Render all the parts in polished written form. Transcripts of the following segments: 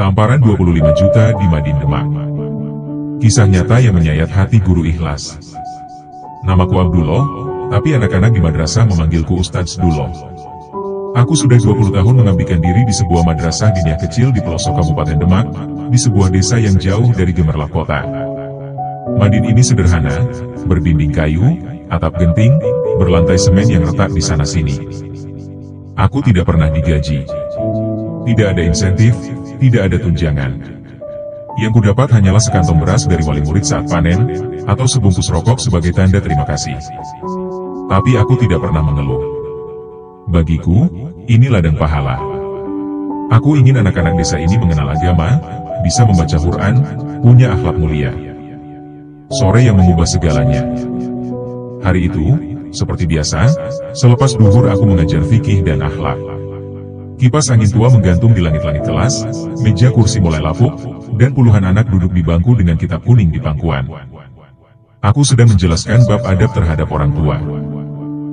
Tamparan 25 juta di Madin Demak. Kisah nyata yang menyayat hati guru ikhlas. Namaku Abdullah, tapi anak-anak di madrasah memanggilku Ustadz Dullah. Aku sudah 20 tahun mengabdikan diri di sebuah madrasah diniyah kecil di pelosok Kabupaten Demak, di sebuah desa yang jauh dari gemerlap kota. Madin ini sederhana, berdinding kayu, atap genting, berlantai semen yang retak di sana-sini. Aku tidak pernah digaji. Tidak ada insentif, tidak ada tunjangan. Yang kudapat hanyalah sekantong beras dari wali murid saat panen, atau sebungkus rokok sebagai tanda terima kasih. Tapi aku tidak pernah mengeluh. Bagiku, ini ladang pahala. Aku ingin anak-anak desa ini mengenal agama, bisa membaca Quran, punya akhlak mulia. Sore yang mengubah segalanya. Hari itu, seperti biasa, selepas duhur aku mengajar fikih dan akhlak. Kipas angin tua menggantung di langit-langit kelas, meja kursi mulai lapuk, dan puluhan anak duduk di bangku dengan kitab kuning di pangkuan. Aku sedang menjelaskan bab adab terhadap orang tua.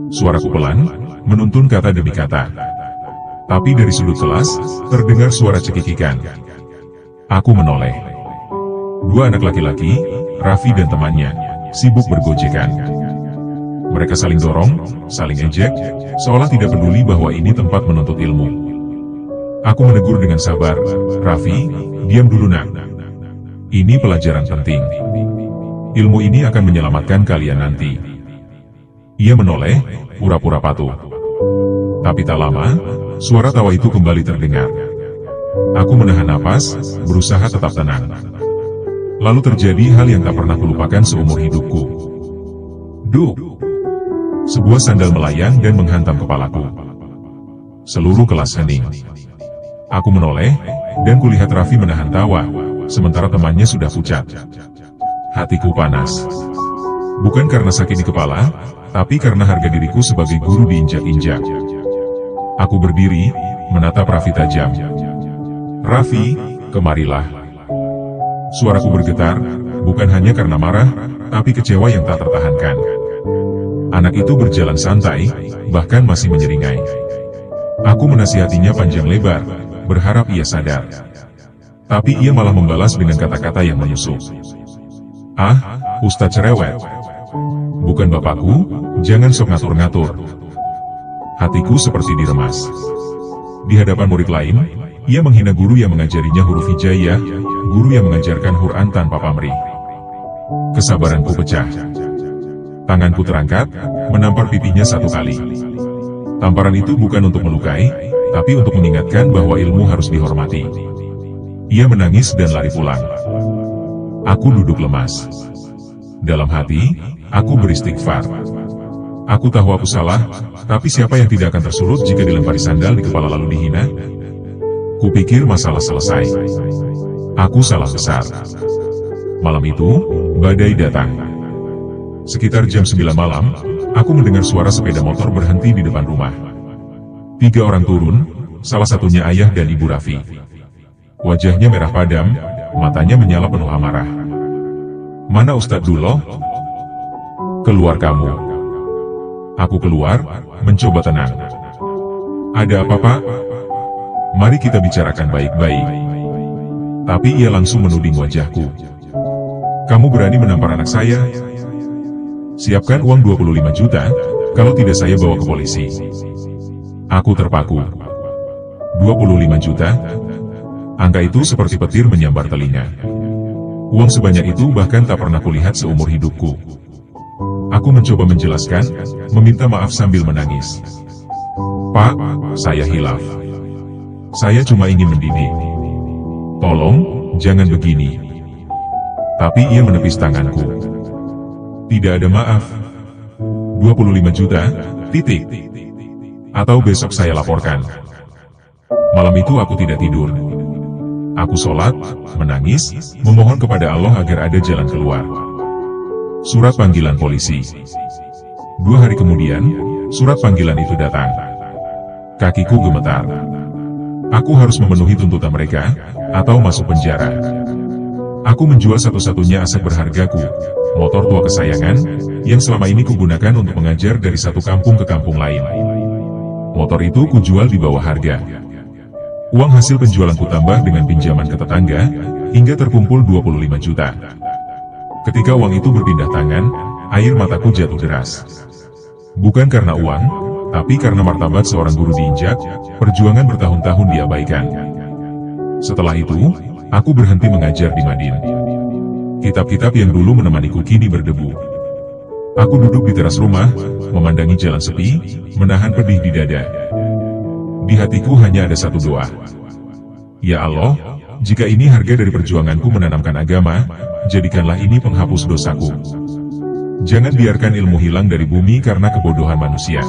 Suaraku pelan, menuntun kata demi kata. Tapi dari sudut kelas, terdengar suara cekikikan. Aku menoleh. Dua anak laki-laki, Raffi dan temannya, sibuk bergojekan. Mereka saling dorong, saling ejek, seolah tidak peduli bahwa ini tempat menuntut ilmu. Aku menegur dengan sabar, Raffi, diam dulu nak. Ini pelajaran penting. Ilmu ini akan menyelamatkan kalian nanti. Ia menoleh, pura-pura patuh. Tapi tak lama, suara tawa itu kembali terdengar. Aku menahan napas, berusaha tetap tenang. Lalu terjadi hal yang tak pernah kulupakan seumur hidupku. Duk! Sebuah sandal melayang dan menghantam kepalaku. Seluruh kelas hening. Aku menoleh, dan kulihat Raffi menahan tawa, sementara temannya sudah pucat. Hatiku panas. Bukan karena sakit di kepala, tapi karena harga diriku sebagai guru diinjak-injak. Aku berdiri, menatap Raffi tajam. Raffi, kemarilah. Suaraku bergetar, bukan hanya karena marah, tapi kecewa yang tak tertahankan. Anak itu berjalan santai, bahkan masih menyeringai. Aku menasihatinya panjang lebar, berharap ia sadar. Tapi ia malah membalas dengan kata-kata yang menusuk. Ah, Ustadz cerewet. Bukan bapakku, jangan sok ngatur-ngatur. Hatiku seperti diremas. Di hadapan murid lain, ia menghina guru yang mengajarinya huruf hijaiyah, guru yang mengajarkan Quran tanpa pamrih. Kesabaranku pecah. Tanganku terangkat, menampar pipinya satu kali. Tamparan itu bukan untuk melukai, tapi untuk mengingatkan bahwa ilmu harus dihormati. Ia menangis dan lari pulang. Aku duduk lemas. Dalam hati, aku beristighfar. Aku tahu aku salah, tapi siapa yang tidak akan tersulut jika dilempari sandal di kepala lalu dihina? Kupikir masalah selesai. Aku salah besar. Malam itu, badai datang. Sekitar jam 9 malam, aku mendengar suara sepeda motor berhenti di depan rumah. 3 orang turun, salah satunya ayah dan ibu Raffi. Wajahnya merah padam, matanya menyala penuh amarah. Mana Ustadz Dullah? Keluar kamu. Aku keluar, mencoba tenang. Ada apa Pak? Mari kita bicarakan baik-baik. Tapi ia langsung menuding wajahku. Kamu berani menampar anak saya? Siapkan uang 25 juta, kalau tidak saya bawa ke polisi. Aku terpaku. 25 juta? Angka itu seperti petir menyambar telinga. Uang sebanyak itu bahkan tak pernah kulihat seumur hidupku. Aku mencoba menjelaskan, meminta maaf sambil menangis. Pak, saya hilaf. Saya cuma ingin mendidik. Tolong, jangan begini. Tapi ia menepis tanganku. Tidak ada maaf. 25 juta, titik. Atau besok saya laporkan. Malam itu aku tidak tidur. Aku sholat, menangis, memohon kepada Allah agar ada jalan keluar. Surat panggilan polisi. 2 hari kemudian, surat panggilan itu datang. Kakiku gemetar. Aku harus memenuhi tuntutan mereka, atau masuk penjara. Aku menjual satu-satunya aset berhargaku, motor tua kesayangan, yang selama ini kugunakan untuk mengajar dari satu kampung ke kampung lain. Motor itu kujual di bawah harga. Uang hasil penjualanku tambah dengan pinjaman ke tetangga, hingga terkumpul 25 juta. Ketika uang itu berpindah tangan, air mataku jatuh deras. Bukan karena uang, tapi karena martabat seorang guru diinjak, perjuangan bertahun-tahun diabaikan. Setelah itu, aku berhenti mengajar di Madin. Kitab-kitab yang dulu menemaniku kini berdebu. Aku duduk di teras rumah, memandangi jalan sepi, menahan pedih di dada. Di hatiku hanya ada satu doa. Ya Allah, jika ini harga dari perjuanganku menanamkan agama, jadikanlah ini penghapus dosaku. Jangan biarkan ilmu hilang dari bumi karena kebodohan manusia.